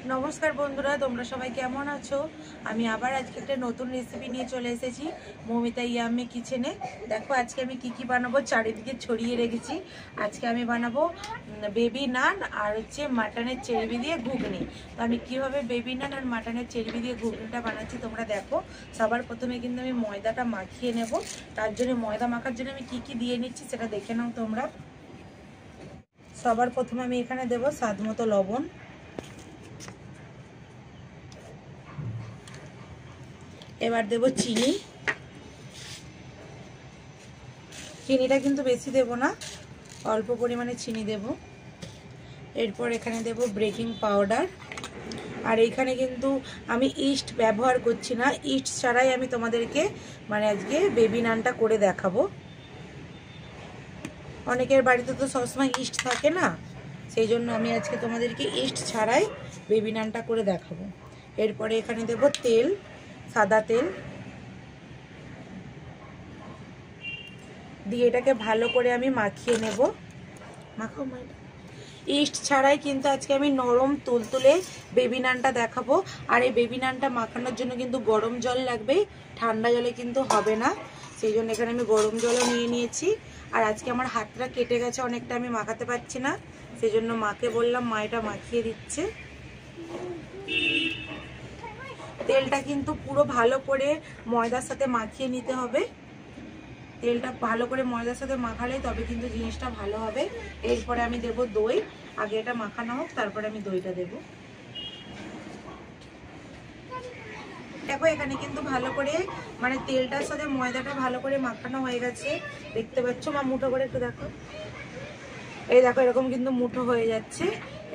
नमस्कार बंधुरा তোমরা সবাই কেমন আছো। আমি আবার আজকে একটা নতুন রেসিপি নিয়ে চলে এসেছি মৌমিতা ইয়াম্মি কিচেনে। দেখো আজকে আমি কি কি বানাবো চারিদিকে ছড়িয়ে রেখেছি। আজকে আমি বানাবো বেবি নান আর হচ্ছে মাটনের চেরবি দিয়ে ঘুগনি। তো আমি কিভাবে বেবি নান আর মাটনের চেরবি দিয়ে ঘুগনিটা বানাচ্ছি তোমরা দেখো। সবার প্রথমে কিন্তু আমি ময়দাটা মাখিয়ে নেব। তার জন্য ময়দা মাখার জন্য আমি কি কি দিয়ে নিচ্ছি সেটা দেখে নাও তোমরা। সবার প্রথমে আমি এখানে দেব স্বাদমতো লবণ, এবার দেব চিনি। চিনিটা কিন্তু বেশি দেব না, অল্প পরিমাণে চিনি দেব। এরপর এখানে দেব বেকিং পাউডার। আর এইখানে কিন্তু আমি ইস্ট ব্যবহার করছি না, ইস্ট ছাড়াই আমি তোমাদেরকে আজকে বেবি নানটা করে দেখাবো। অনেকের বাড়িতে তো সবসময় ইস্ট থাকে না, সেই জন্য আমি আজকে তোমাদেরকে ইস্ট ছাড়াই বেবি নানটা করে দেখাবো। এরপরে এখানে দেব তেল, সাদা তেল দিয়ে এটাকে ভালো করে আমি মাখিয়ে নেব। মাখো ইস্ট ছাড়াই কিন্তু আজকে আমি নরম তুলতুলে বেবি নানটা দেখাবো। আর এই বেবি নানটা মাখানোর জন্য কিন্তু গরম জল লাগবে, ঠান্ডা জলে কিন্তু হবে না। সেই জন্য এখানে আমি গরম জলও নিয়ে নিয়েছি। আর আজকে আমার হাতটা কেটে গেছে অনেকটা, আমি মাখাতে পারছি না, সেই জন্য মাকে বললাম, মা এটা মাখিয়ে দিচ্ছে। তেলটা কিন্তু পুরো ভালো করে ময়দার সাথে মাখিয়ে নিতে হবে। তেলটা ভালো করে ময়দার সাথে মাখালে তবে কিন্তু জিনিসটা ভালো হবে। এরপরে আমি দেব দই। আগে এটা মাখানো হোক, তারপরে আমি দইটা দেব। দেখো এখানে কিন্তু ভালো করে তেলটার সাথে ময়দাটা ভালো করে মাখানো হয়ে গেছে, দেখতে পাচ্ছ। মা মুঠো করে একটু দেখো, এই দেখো এরকম কিন্তু মুঠো হয়ে যাচ্ছে।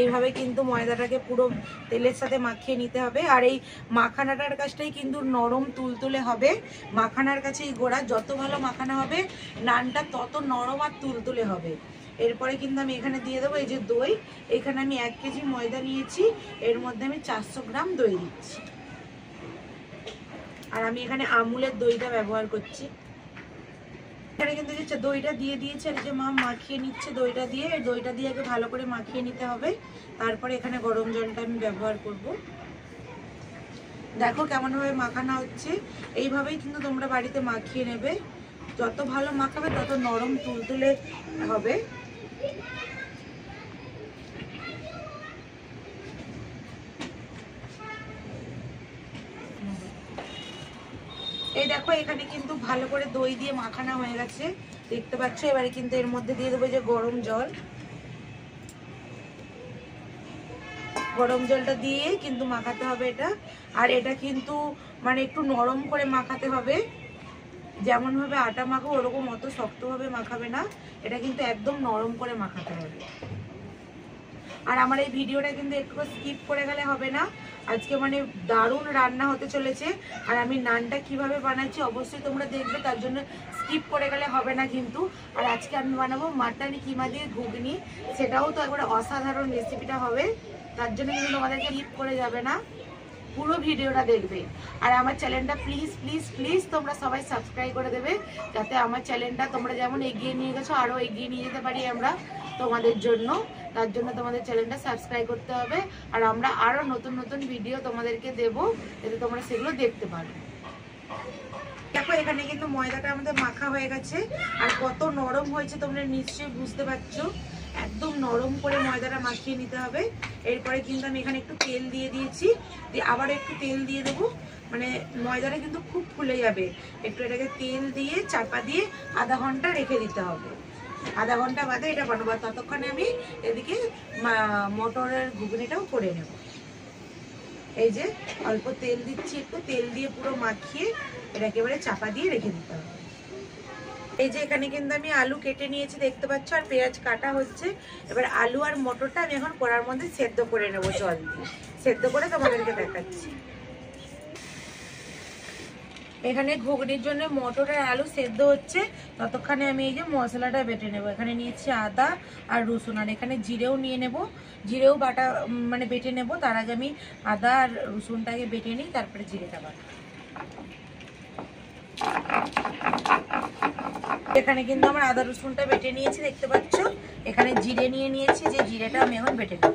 এইভাবে কিন্তু ময়দাটাকে পুরো তেলের সাথে মাখিয়ে নিতে হবে। আর এই মাখানাটার কাছটাই কিন্তু নরম তুলতুলে হবে। মাখানার কাছে এই গোড়া যত ভালো মাখানো হবে নানটা তত নরম আর তুলতুলে হবে। এরপরে কিন্তু আমি এখানে দিয়ে দেবো এই যে দই। এখানে আমি 1 কেজি ময়দা নিয়েছি, এর মধ্যে আমি 400 গ্রাম দই দিচ্ছি। আর আমি এখানে আমুলের দইটা ব্যবহার করছি। এখানে কিন্তু দইটা দিয়ে দিয়েছে, আর যে মা মাখিয়ে নিচ্ছে দইটা দিয়ে। দইটা দিয়ে আগে ভালো করে মাখিয়ে নিতে হবে, তারপরে এখানে গরম জলটা আমি ব্যবহার করব। দেখো কেমন ভাবে মাখানো হচ্ছে। এইভাবেই কিন্তু তোমরা বাড়িতে মাখিয়ে নেবে। যত ভালো মাখাবে তত নরম তুলতুলে হবে। এই দেখো এখানে কিন্তু ভালো করে দই দিয়ে মাখানো হয়ে গেছে, দেখতে পাচ্ছ। এবারে কিন্তু এর মধ্যে দিয়ে দেবো যে গরম জল। গরম জলটা দিয়ে কিন্তু মাখাতে হবে এটা। আর এটা কিন্তু একটু নরম করে মাখাতে হবে। যেমন ভাবে আটা মাখো ওরকম অত শক্তভাবে মাখাবে না, এটা কিন্তু একদম নরম করে মাখাতে হবে। আর আমার এই ভিডিওটা কিন্তু একটু স্কিপ করে গেলে হবে না। আজকে দারুণ রান্না হতে চলেছে। আর আমি নানটা কিভাবে বানাচ্ছি অবশ্যই তোমরা দেখবে, তার জন্য স্কিপ করে গেলে হবে না কিন্তু। আর আজকে আমি বানাবো মাটন কিমা দিয়ে ঘুগনি, সেটাও তো একবারে অসাধারণ রেসিপিটা হবে। তার জন্য কিন্তু তোমাদেরকে স্কিপ করে যাবে না, পুরো ভিডিওটা দেখবে। আর আমার চ্যানেলটা প্লিজ প্লিজ প্লিজ তোমরা সবাই সাবস্ক্রাইব করে দেবে, যাতে আমার চ্যানেলটা তোমরা যেমন এগিয়ে নিয়ে গেছো আরও এগিয়ে নিয়ে যেতে পারি আমরা তোমাদের জন্য। তার জন্য তোমাদের চ্যানেলটা সাবস্ক্রাইব করতে হবে। আর আমরা আরও নতুন নতুন ভিডিও তোমাদেরকে দেব, যাতে তোমরা সেগুলো দেখতে পারো। দেখো এখানে কিন্তু ময়দাটা আমাদের মাখা হয়ে গেছে, আর কত নরম হয়েছে তোমরা নিশ্চয়ই বুঝতে পারছো। একদম নরম করে ময়দাটা মাখিয়ে নিতে হবে। এরপরে কিন্তু আমি এখানে একটু তেল দিয়ে দিয়েছি, দিয়ে আবার একটু তেল দিয়ে দেবো। ময়দাটা কিন্তু খুব ফুলে যাবে। একটু এটাকে তেল দিয়ে চাপা দিয়ে আধা ঘন্টা রেখে দিতে হবে। আধা ঘন্টা বাদে এটা বানাবো। ততক্ষণে আমি এদিকে মটরের ঘুগনিটাও করে নেব। এই যে অল্প তেল দিচ্ছি, একটু তেল দিয়ে পুরো মাখিয়ে এটা একেবারে চাপা দিয়ে রেখে দিতে হবে। এই যে এখানে কিন্তু আমি আলু কেটে নিয়েছি, দেখতে পাচ্ছ, আর পেঁয়াজ কাটা হচ্ছে। এবার আলু আর মটরটা আমি এখন কড়ার মধ্যে সেদ্ধ করে নেব, জল দিয়ে সেদ্ধ করে তোমাদেরকে দেখাচ্ছি। এখানে ঘুগনির জন্য মটর আর আলু সেদ্ধ হচ্ছে, ততক্ষণে আমি এই যে মশলাটা বেটে নেব। এখানে নিয়েছি আদা আর রসুন, আর এখানে জিরেও নিয়ে নেব। জিরেও বাটা বেটে নেব। তার আগে আমি আদা আর রসুনটাকে বেটে নিই, তারপরে জিরেটা বাটা। এখানে কিন্তু আমার আদা রসুনটা বেটে নিয়েছি, দেখতে পাচ্ছ। এখানে জিরে নিয়ে নিয়েছি, যে জিরেটা আমি এখন বেটে নেব।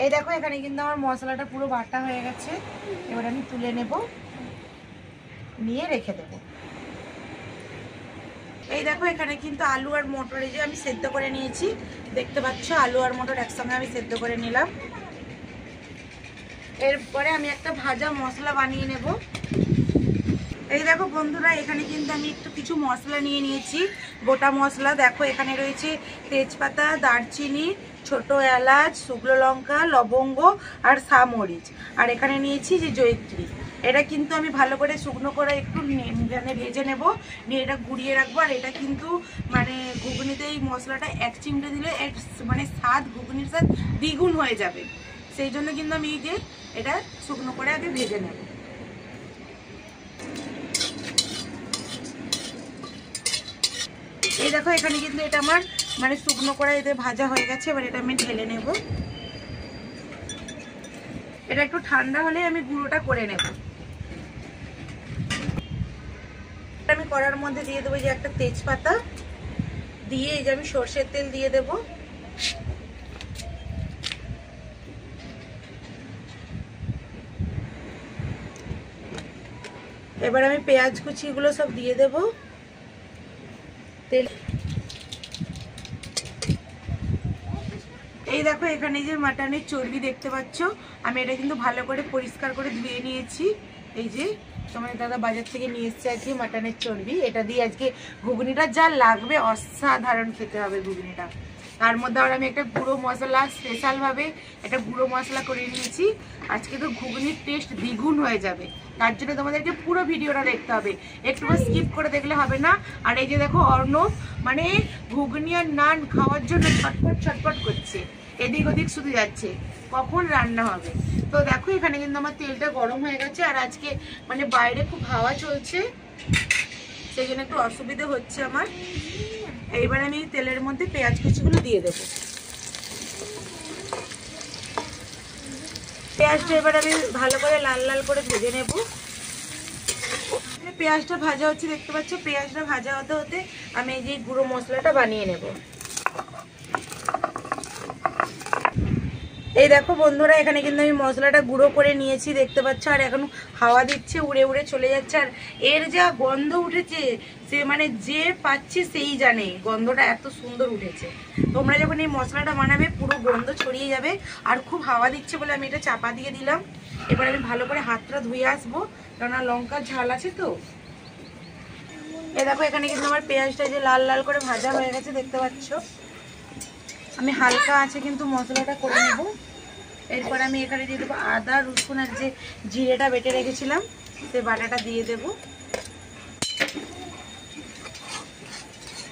এই দেখো এখানে কিন্তু আমার মশলাটা পুরো বাটা হয়ে গেছে। এবার আমি তুলে নেব, নিয়ে রেখে দেব। এই দেখো এখানে কিন্তু আলু আর মটর এই যে আমি সেদ্ধ করে নিয়েছি, দেখতে পাচ্ছ আলু আর মটর একসঙ্গে আমি সেদ্ধ করে নিলাম। এরপরে আমি একটা ভাজা মশলা বানিয়ে নেব। এই দেখো বন্ধুরা, এখানে কিন্তু আমি একটু কিছু মশলা নিয়ে নিয়েছি, গোটা মশলা। দেখো এখানে রয়েছে তেজপাতা, দারচিনি, ছোট এলাচ, শুকনো লঙ্কা, লবঙ্গ আর সামরিচ। আর এখানে নিয়েছি যে জয়িত্রী। এটা কিন্তু আমি ভালো করে শুকনো করে একটু ভেজে নেব, নিয়ে এটা গুঁড়িয়ে রাখবো। আর এটা কিন্তু মানে ঘুগনিতে এই মশলাটা এক চিমটে দিলে মানে স্বাদ, ঘুগনির স্বাদ দ্বিগুণ হয়ে যাবে। সেই জন্য কিন্তু আমি এই যে এটা শুকনো করে আগে ভেজে নেব। এই দেখো এখানে কিন্তু এটা আমার মানে শুকনো করে এতে ভাজা হয়ে গেছে। এবার এটা আমি ঢেলে নেব। এটা একটু ঠান্ডা হলে আমি গুঁড়োটা করে নেব। আমি কড়ার মধ্যে দিয়ে দেবো যে একটা তেজপাতা, দিয়ে এই যে আমি সর্ষের তেল দিয়ে দেব। এবার আমি পেঁয়াজ কুচিগুলো সব দিয়ে দেব তেল। এই দেখো এখানে যে মাটনের চর্বি দেখতে পাচ্ছ, আমি এটা কিন্তু ভালো করে পরিষ্কার করে ধুয়ে নিয়েছি। এই যে তোমার দাদা বাজার থেকে নিয়ে এসছে আজকে মাটনের চর্বি। এটা দিয়ে আজকে ঘুগনিটা যা লাগবে অসাধারণ খেতে হবে ঘুগনিটা। তার মধ্যে আবার আমি একটা গুঁড়ো মশলা, স্পেশালভাবে একটা গুঁড়ো মশলা করে নিয়েছি। আজকে তো ঘুগনির টেস্ট দ্বিগুণ হয়ে যাবে, তার জন্য তোমাদেরকে পুরো ভিডিওটা দেখতে হবে, একটু স্কিপ করে দেখলে হবে না। আর এই যে দেখো অর্ণব মানে ঘুগনি আর নান খাওয়ার জন্য ছটপট ছটপট করছে, এদিক ওদিক শুধু যাচ্ছে কখন রান্না হবে। তো দেখো এখানে কিন্তু আমার তেলটা গরম হয়ে গেছে। আর আজকে মানে বাইরে খুব হাওয়া চলছে, সেই জন্য একটু অসুবিধা হচ্ছে আমার। এইবার আমি তেলের মধ্যে পেঁয়াজ কুচিগুলো দিয়ে দেব। পেঁয়াজটা এবার আমি ভালো করে লাল লাল করে ভেজে নেব। পেঁয়াজটা ভাজা হচ্ছে দেখতে পাচ্ছ। পেঁয়াজটা ভাজা হতে হতে আমি এই যে গুঁড়ো মশলাটা বানিয়ে নেব। এই দেখো বন্ধুরা, এখানে কিন্তু আমি মশলাটা গুঁড়ো করে নিয়েছি দেখতে পাচ্ছ। আর এখন হাওয়া দিচ্ছে, উড়ে উড়ে চলে যাচ্ছে। আর এর যা গন্ধ উঠেছে, সে মানে যে পাচ্ছে সেই জানে, গন্ধটা এত সুন্দর উঠেছে। তোমরা যখন এই মশলাটা বানাবে পুরো গন্ধ ছড়িয়ে যাবে। আর খুব হাওয়া দিচ্ছে বলে আমি এটা চাপা দিয়ে দিলাম। এবার আমি ভালো করে হাতটা ধুয়ে আসবো, কেননা লঙ্কার ঝাল আছে তো। এ দেখো এখানে কিন্তু আমার পেঁয়াজটা যে লাল লাল করে ভাজা হয়ে গেছে দেখতে পাচ্ছ। আমি হালকা আছে কিন্তু মশলাটা করে নেব। এরপর আমি এখানে দিয়ে দেবো আদা, রসুন আর যে জিরেটা বেটে রেখেছিলাম সে বাটাটা দিয়ে দেব।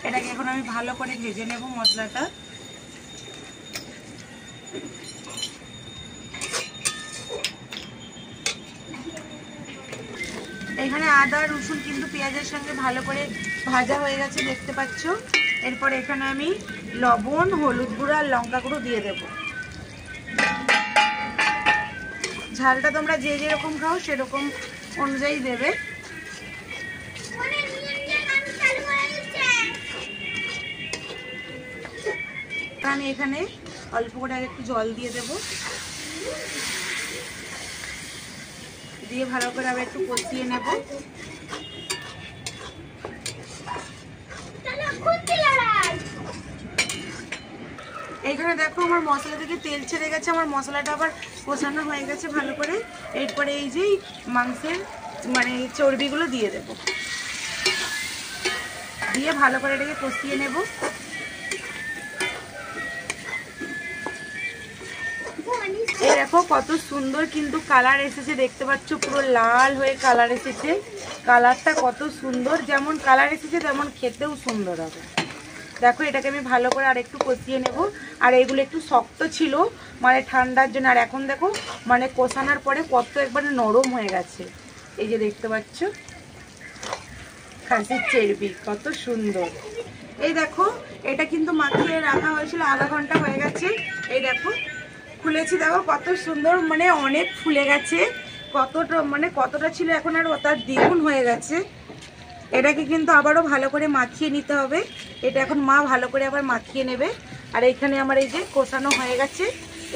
এটাকে এখন আমি ভালো করে ভেজে নেব মশলাটা। এখানে আদা রসুন কিন্তু পেঁয়াজের সঙ্গে ভালো করে ভাজা হয়ে গেছে দেখতে পাচ্ছ। এরপর এখানে আমি লবণ, হলুদ গুঁড়ো আর লঙ্কা গুঁড়ো দিয়ে দেব। ঝালটা তোমরা যে যেরকম খাও সেরকম অনুযায়ী দেবে। আমি এখানে অল্প করে আর একটু জল দিয়ে দেব, দিয়ে ভালো করে আবার একটু কষিয়ে নেব। এইখানে দেখো আমার মশলা থেকে তেল ছেড়ে গেছে, আমার মশলাটা আবার কষানো হয়ে গেছে ভালো করে। এরপরে এই যে মাংসের মানে চর্বিগুলো দিয়ে দেব, দিয়ে ভালো করে এটাকে কষিয়ে নেব। এই দেখো কত সুন্দর কিন্তু কালার এসেছে দেখতে পাচ্ছ, পুরো লাল হয়ে কালার এসেছে। কালারটা কত সুন্দর, যেমন কালার এসেছে তেমন খেতেও সুন্দর হবে। দেখো এটাকে আমি ভালো করে আর একটু কষিয়ে নেব। আর এগুলো একটু শক্ত ছিল মানে ঠান্ডার জন্য, আর এখন দেখো মানে কষানোর পরে কত একবারে নরম হয়ে গেছে। এই যে দেখতে পাচ্ছ খাসির চর্বি কত সুন্দর। এই দেখো এটা কিন্তু মাখিয়ে রাখা হয়েছিল, আধা ঘন্টা হয়ে গেছে। এই দেখো খুলেছি, দেখো কত সুন্দর, মানে অনেক ফুলে গেছে। কতটা ছিল এখন আর তার দ্বিগুণ হয়ে গেছে। এটাকে কিন্তু আবারও ভালো করে মাখিয়ে নিতে হবে। এটা এখন মা ভালো করে আবার মাখিয়ে নেবে। আর এখানে আমার এই যে কষানো হয়ে গেছে,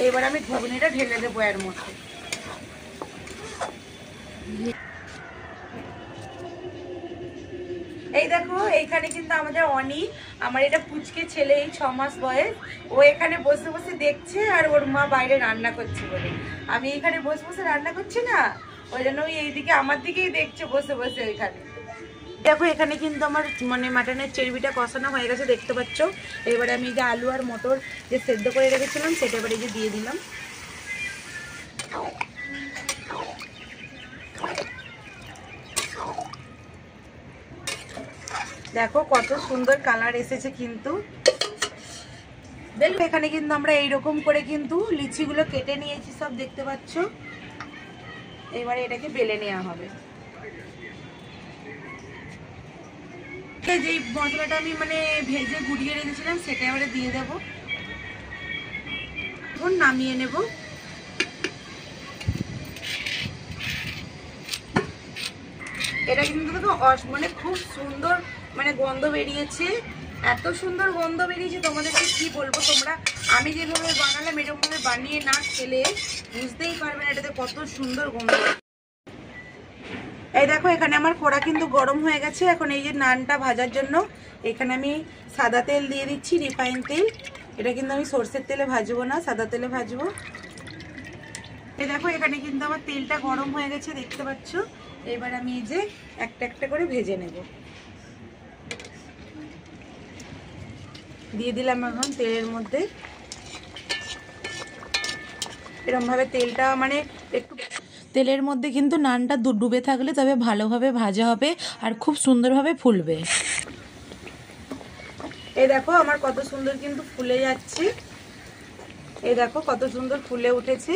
এবার আমি ঘুগনিটা ঢেলে দেবো এর মধ্যে। এই দেখো এইখানে কিন্তু আমাদের অনি, আমার এটা পুচকে ছেলে, এই 6 মাস বয়স, ও এখানে বসে বসে দেখছে আর ওর মা বাইরে রান্না করছে বলে। আমি এখানে বসে বসে রান্না করছি না, ওই জন্য ওই এইদিকে আমার দিকেই দেখছে বসে বসে ওইখানে। দেখো এখানে কিন্তু আমার মানে মাটনের চর্বিটা কষানো হয়ে গেছে দেখতে পাচ্ছ। এবারে আমি এই যে আলু আর মটর যে সেদ্ধ করে রেখেছিলাম সেটা এবারে যে দিয়ে দিলাম। দেখো কত সুন্দর কালার এসেছে কিন্তু। দেখো এখানে কিন্তু আমরা এইরকম করে কিন্তু লিচিগুলো কেটে নিয়েছি সব দেখতে পাচ্ছ। এবারে এটাকে বেলে নেওয়া হবে। যে মশলাটা আমি মানে ভেজে গুঁড়িয়ে রেখেছিলাম সেটা এবারে দিয়ে দেব, এখন নামিয়ে নেব। এটা কিন্তু দেখো মানে খুব সুন্দর মানে গন্ধ বেরিয়েছে, এত সুন্দর গন্ধ বেরিয়েছে তোমাদেরকে কি বলবো। তোমরা আমি যেভাবে বানালাম এরকম ভাবে বানিয়ে না খেলে বুঝতেই পারবে না এটাতে কত সুন্দর গন্ধ। এই দেখো এখানে আমার কড়া কিন্তু গরম হয়ে গেছে। এখন এই যে নানটা ভাজার জন্য এখানে আমি সাদা তেল দিয়ে দিচ্ছি, রিফাইন তেল। এটা কিন্তু আমি সরষের তেলে ভাজবো না, সাদা তেলে ভাজবো। এই দেখো এখানে কিন্তু আমার তেলটা গরম হয়ে গেছে দেখতে পাচ্ছ। এবার আমি এই যে একটা একটা করে ভেজে নেব। দিয়ে দিলাম এখন তেলের মধ্যে। এরকম ভাবে তেলটা মানে একটু তেলের মধ্যে কিন্তু নানটা ডুবে থাকলে তবে ভালোভাবে ভাজা হবে আর খুব সুন্দরভাবে ফুলবে। এই দেখো আমার কত সুন্দর কিন্তু ফুলে যাচ্ছে, এই দেখো কত সুন্দর ফুলে উঠেছে।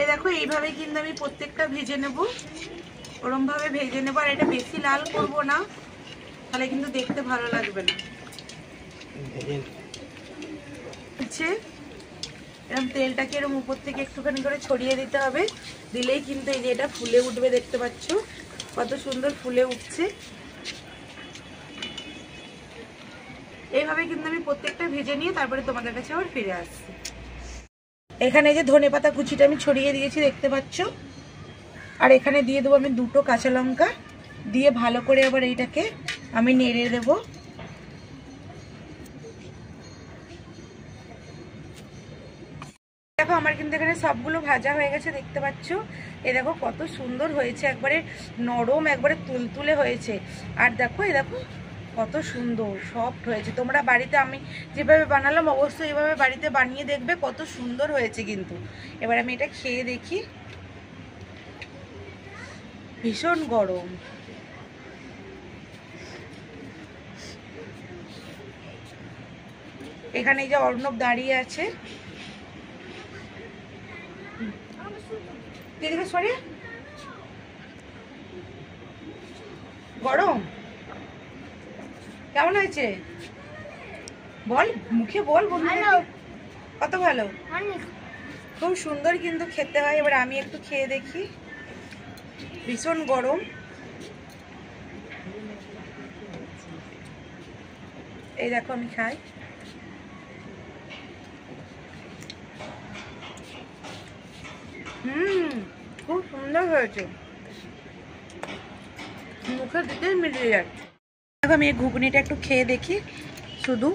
এই দেখো এইভাবে কিন্তু আমি প্রত্যেকটা ভেজে নেব, ওরম ভাবে ভেজে নেব। আর এটা বেশি লাল করব না, তাহলে কিন্তু দেখতে ভালো লাগবে না। এরকম তেলটাকে এরকম উপর থেকে একটুখানি করে ছড়িয়ে দিতে হবে, দিলেই কিন্তু এই যে এটা ফুলে উঠবে দেখতে পাচ্ছ কত সুন্দর ফুলে উঠছে। এইভাবে কিন্তু আমি প্রত্যেকটা ভেজে নিয়ে তারপরে তোমাদের কাছে আবার ফিরে আসছি। এখানে যে ধনেপাতা কুচিটা আমি ছড়িয়ে দিয়েছি দেখতে পাচ্ছ। আর এখানে দিয়ে দেবো আমি 2টো কাঁচা লঙ্কা, দিয়ে ভালো করে আবার এইটাকে আমি নেড়ে দেব। দেখো আমার কিন্তু এখানে সবগুলো ভাজা হয়ে গেছে দেখতে পাচ্ছ। এই দেখো কত সুন্দর হয়েছে, একবারে নরম একবারে তুলতুলে হয়েছে। আর দেখো এই দেখো কত সুন্দর সফট হয়েছে। তোমরা বাড়িতে আমি যেভাবে বানালাম অবশ্যই এভাবে বাড়িতে বানিয়ে দেখবে, কত সুন্দর হয়েছে কিন্তু। এবার আমি এটা খেয়ে দেখি। ভীষণ গরম। এখানে এই যে অর্ণব দাঁড়িয়ে আছে, সরে গরম কেমন হয়েছে বল, মুখে বল কত ভালো, খুব সুন্দর কিন্তু খেতে হয়। এবার আমি একটু খেয়ে দেখি। ভীষণ গরম। এই দেখো আমি খাই। খুব সুন্দর হয়েছে, মুখে দিতেই মিলিয়ে যাচ্ছে। দেখো আমি এই ঘুগনিটা একটু খেয়ে দেখি শুধু।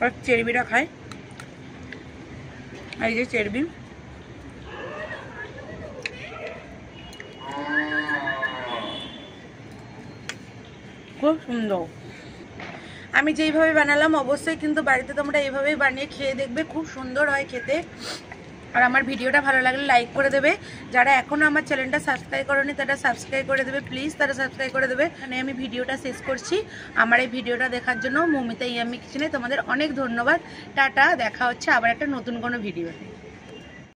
আর চেরবিটা খাই, এই যে চেরবি, খুব সুন্দর। আমি যেইভাবে বানালাম অবশ্যই কিন্তু বাড়িতে তোমরা এইভাবেই বানিয়ে খেয়ে দেখবে, খুব সুন্দর হয় খেতে। আর আমার ভিডিওটা ভালো লাগলে লাইক করে দেবে। যারা এখনও আমার চ্যানেলটা সাবস্ক্রাইব করেনি তারা সাবস্ক্রাইব করে দেবে, প্লিজ তারা সাবস্ক্রাইব করে দেবে। এখানে আমি ভিডিওটা শেষ করছি। আমার এই ভিডিওটা দেখার জন্য মৌমিতা ইয়াম্মি কিচেনে তোমাদের অনেক ধন্যবাদ। টাটা, দেখা হচ্ছে আবার একটা নতুন কোনো ভিডিওতে।